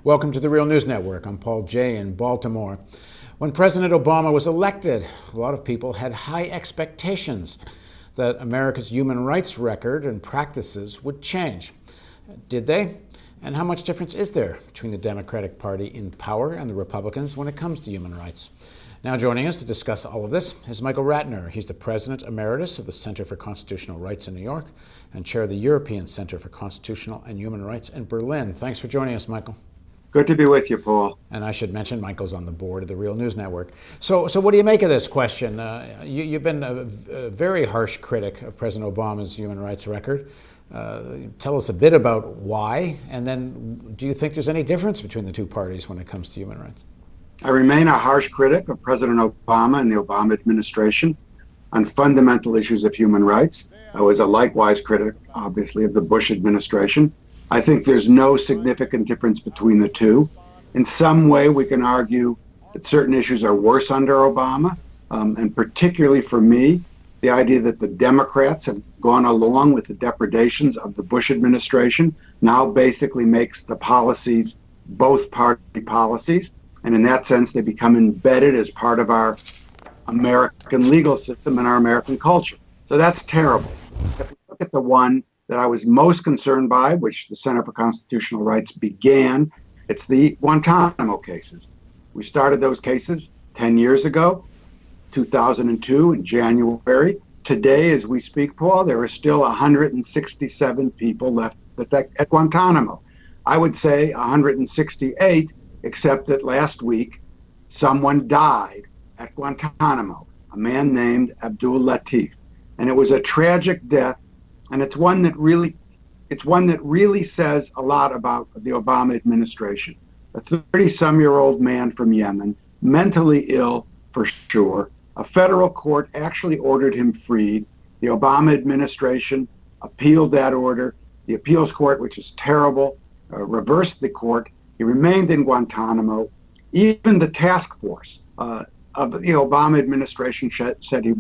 Welcome to the Real News Network. I'm Paul Jay in Baltimore. When President Obama was elected, a lot of people had high expectations that America's human rights record and practices would change. Did they? And how much difference is there between the Democratic Party in power and the Republicans when it comes to human rights? Now joining us to discuss all of this is Michael Ratner. He's the President Emeritus of the Center for Constitutional Rights in New York and Chair of the European Center for Constitutional and Human Rights in Berlin. Thanks for joining us, Michael. Good to be with you, Paul. And I should mention, Michael's on the board of the Real News Network. So what do you make of this question? You've been a very harsh critic of President Obama's human rights record. Tell us a bit about why, and then do you think there's any difference between the two parties when it comes to human rights? I remain a harsh critic of President Obama and the Obama administration on fundamental issues of human rights. I was a likewise critic, obviously, of the Bush administration. I think there's no significant difference between the two. In some way, we can argue that certain issues are worse under Obama, and particularly for me, the idea that the Democrats have gone along with the depredations of the Bush administration now basically makes the policies both party policies. And in that sense, they become embedded as part of our American legal system and our American culture. So that's terrible. If we look at the one that I was most concerned by, which the Center for Constitutional Rights began, it's the Guantanamo cases. We started those cases 10 years ago, 2002 in January. Today, as we speak, Paul, there are still 167 people left at Guantanamo. I would say 168, except that last week, someone died at Guantanamo, a man named Abdul Latif. And it was a tragic death, and it's one that really says a lot about the Obama administration. A 30-some-year-old man from Yemen, mentally ill for sure. A federal court actually ordered him freed. The Obama administration appealed that order. The appeals court, which is terrible, reversed the court. He remained in Guantanamo. Even the task force of the Obama administration said he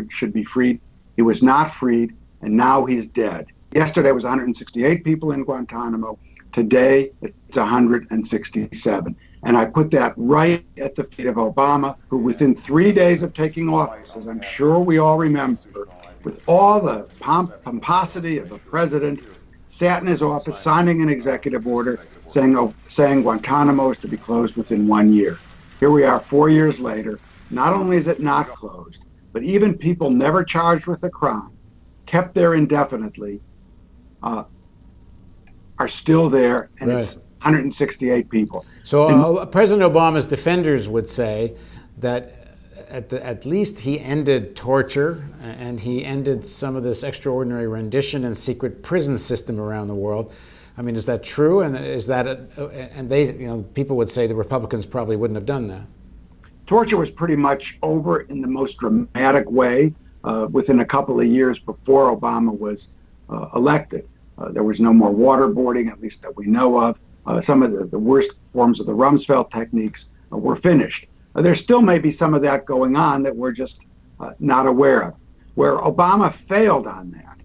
should be freed. He was not freed, and now he's dead. Yesterday was 168 people in Guantanamo. Today, it's 167. And I put that right at the feet of Obama, who within 3 days of taking office, as I'm sure we all remember, with all the pomposity of a president, sat in his office signing an executive order saying Guantanamo is to be closed within 1 year. Here we are 4 years later. Not only is it not closed, but even people never charged with a crime, kept there indefinitely, are still there, and right. It's 168 people. So President Obama's defenders would say that at least he ended torture and he ended some of this extraordinary rendition and secret prison system around the world. I mean, is that true? And is that and they, people would say the Republicans probably wouldn't have done that. Torture was pretty much over in the most dramatic way within a couple of years before Obama was elected. There was no more waterboarding, at least that we know of. Some of the worst forms of the Rumsfeld techniques were finished. There still may be some of that going on that we're just not aware of. Where Obama failed on that,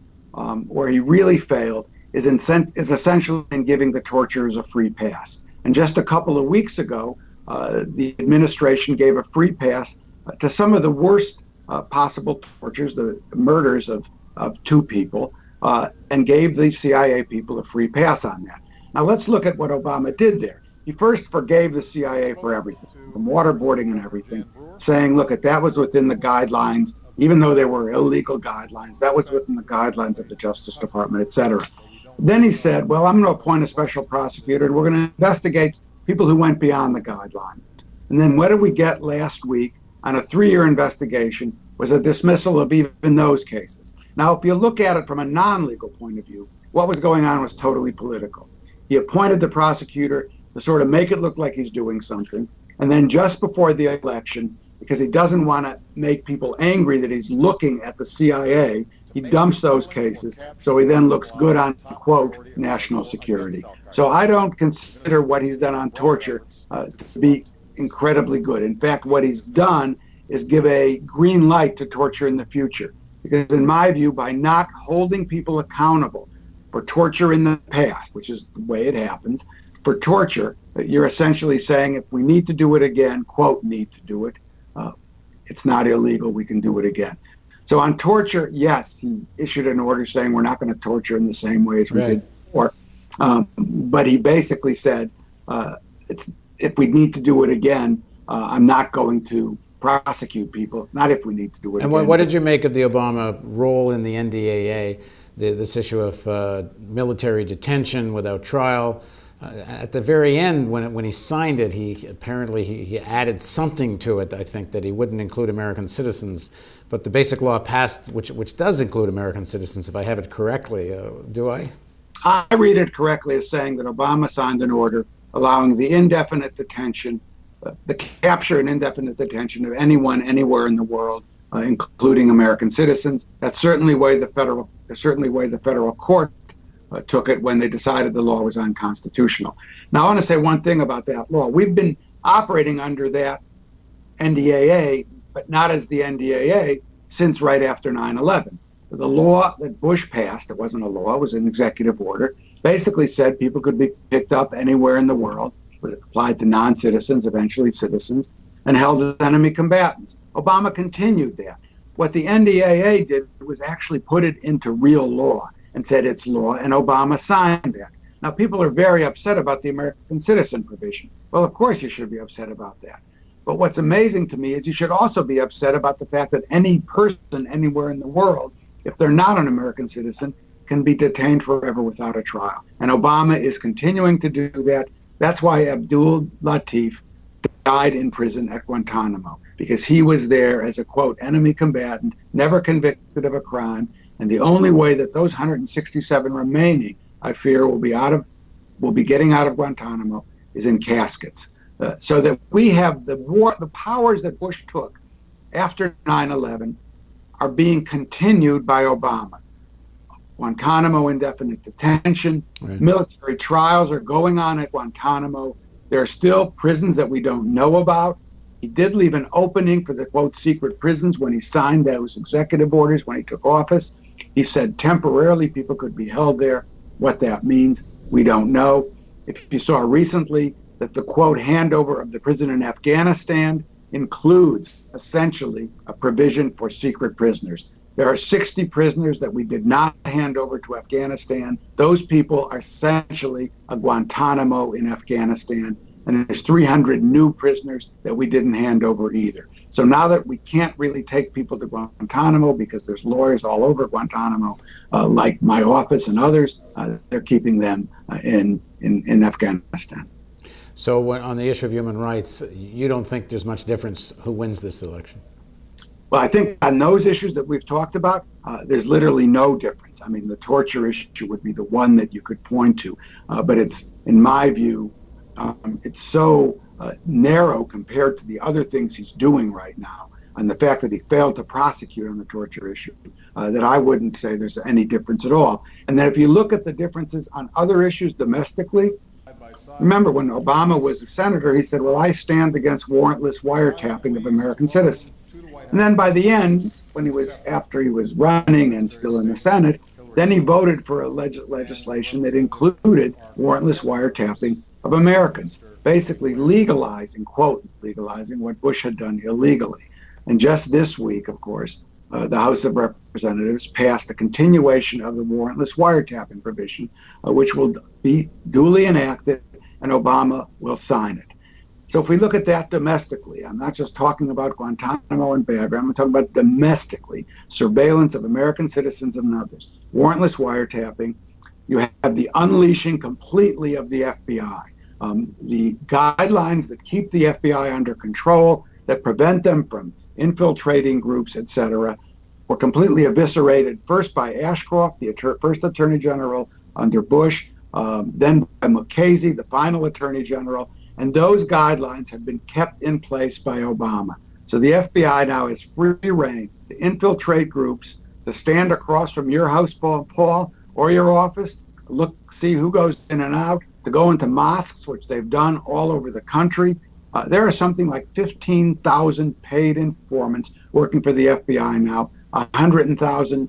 where he really failed, is essentially in giving the torturers a free pass. And just a couple of weeks ago, the administration gave a free pass to some of the worst possible tortures, the murders of two people, and gave the CIA people a free pass on that. Now let's look at what Obama did there. He first forgave the CIA for everything, from waterboarding and everything, saying, look, that was within the guidelines, even though they were illegal guidelines, that was within the guidelines of the Justice Department, et cetera. Then he said, well, I'm going to appoint a special prosecutor, and we're going to investigate people who went beyond the guidelines. And then what did we get last week on a 3-year investigation was a dismissal of even those cases. Now, if you look at it from a non-legal point of view, what was going on was totally political. He appointed the prosecutor to sort of make it look like he's doing something. And then just before the election, because he doesn't want to make people angry that he's looking at the CIA, he dumps those cases. So he then looks good on, quote, national security. So I don't consider what he's done on torture to be incredibly good. In fact, what he's done is give a green light to torture in the future. Because in my view, by not holding people accountable for torture in the past, which is the way it happens, for torture, you're essentially saying if we need to do it again, quote, need to do it, it's not illegal, we can do it again. So on torture, yes, he issued an order saying we're not going to torture in the same way as we did before. But he basically said, if we need to do it again, I'm not going to prosecute people, not if we need to do it again. And what did you make of the Obama role in the NDAA, this issue of military detention without trial? At the very end, when he signed it, he apparently added something to it, I think, that he wouldn't include American citizens. But the basic law passed, which does include American citizens, if I have it correctly. Do I? I read it correctly as saying that Obama signed an order allowing the indefinite detention, the capture and indefinite detention of anyone, anywhere in the world, including American citizens. That's certainly the way the federal court took it when they decided the law was unconstitutional. Now, I want to say one thing about that law. We've been operating under that NDAA, but not as the NDAA, since right after 9/11. The law that Bush passed, it wasn't a law, it was an executive order, basically said people could be picked up anywhere in the world. It was applied to non-citizens, eventually citizens, and held as enemy combatants. Obama continued that. What the NDAA did was actually put it into real law and said it's law, and Obama signed that. Now, people are very upset about the American citizen provision. Well, of course you should be upset about that. But what's amazing to me is you should also be upset about the fact that any person anywhere in the world, if they're not an American citizen, can be detained forever without a trial. And Obama is continuing to do that. That's why Abdul Latif died in prison at Guantanamo, because he was there as a, quote, enemy combatant, never convicted of a crime. And the only way that those 167 remaining, I fear, will be getting out of Guantanamo is in caskets. So that we have the powers that Bush took after 9/11 are being continued by Obama. Guantanamo indefinite detention, military trials are going on at Guantanamo. There are still prisons that we don't know about. He did leave an opening for the, quote, secret prisons when he signed those executive orders when he took office. He said temporarily people could be held there. What that means, we don't know. If you saw recently that the, quote, handover of the prison in Afghanistan includes essentially a provision for secret prisoners. There are 60 prisoners that we did not hand over to Afghanistan. Those people are essentially a Guantanamo in Afghanistan. And there's 300 new prisoners that we didn't hand over either. So now that we can't really take people to Guantanamo because there's lawyers all over Guantanamo, like my office and others, they're keeping them in Afghanistan. So on the issue of human rights, you don't think there's much difference who wins this election? Well, I think on those issues that we've talked about, there's literally no difference. I mean, the torture issue would be the one that you could point to, but it's, in my view, it's so narrow compared to the other things he's doing right now, and the fact that he failed to prosecute on the torture issue, that I wouldn't say there's any difference at all. And then if you look at the differences on other issues domestically, remember when Obama was a senator, he said, well, I stand against warrantless wiretapping of American citizens. And then by the end, after he was running and still in the Senate, then he voted for a legislation that included warrantless wiretapping of Americans, basically legalizing, quote, legalizing what Bush had done illegally. And just this week, of course, the House of Representatives passed a continuation of the warrantless wiretapping provision, which will be duly enacted, and Obama will sign it. So if we look at that domestically, I'm not just talking about Guantanamo and Bagram, I'm talking about domestically, surveillance of American citizens and others, warrantless wiretapping. You have the unleashing completely of the FBI. The guidelines that keep the FBI under control, that prevent them from infiltrating groups, etc., were completely eviscerated, first by Ashcroft, the first Attorney General under Bush, then by Mukasey, the final Attorney General, and those guidelines have been kept in place by Obama. So the FBI now has free reign to infiltrate groups, to stand across from your house, Paul, or your office, see who goes in and out, to go into mosques, which they've done all over the country. There are something like 15,000 paid informants working for the FBI now, 100,000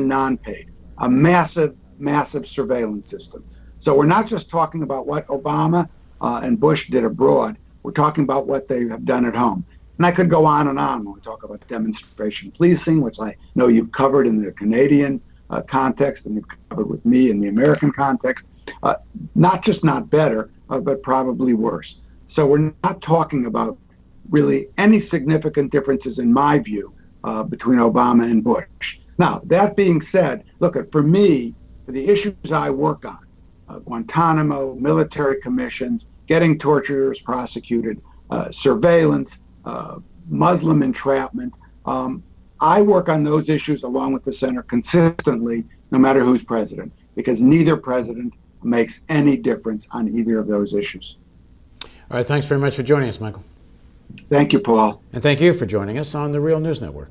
non-paid, a massive, massive surveillance system. So we're not just talking about what Obama and Bush did abroad. We're talking about what they have done at home. And I could go on and on when we talk about demonstration policing, which I know you've covered in the Canadian context and you've covered with me in the American context. Not just not better, but probably worse. So we're not talking about really any significant differences, in my view, between Obama and Bush. Now, that being said, look, for me, for the issues I work on, Guantanamo, military commissions, getting torturers prosecuted, surveillance, Muslim entrapment, I work on those issues along with the center consistently, no matter who's president, because neither president makes any difference on either of those issues. All right, thanks very much for joining us, Michael. Thank you, Paul. And thank you for joining us on the Real News Network.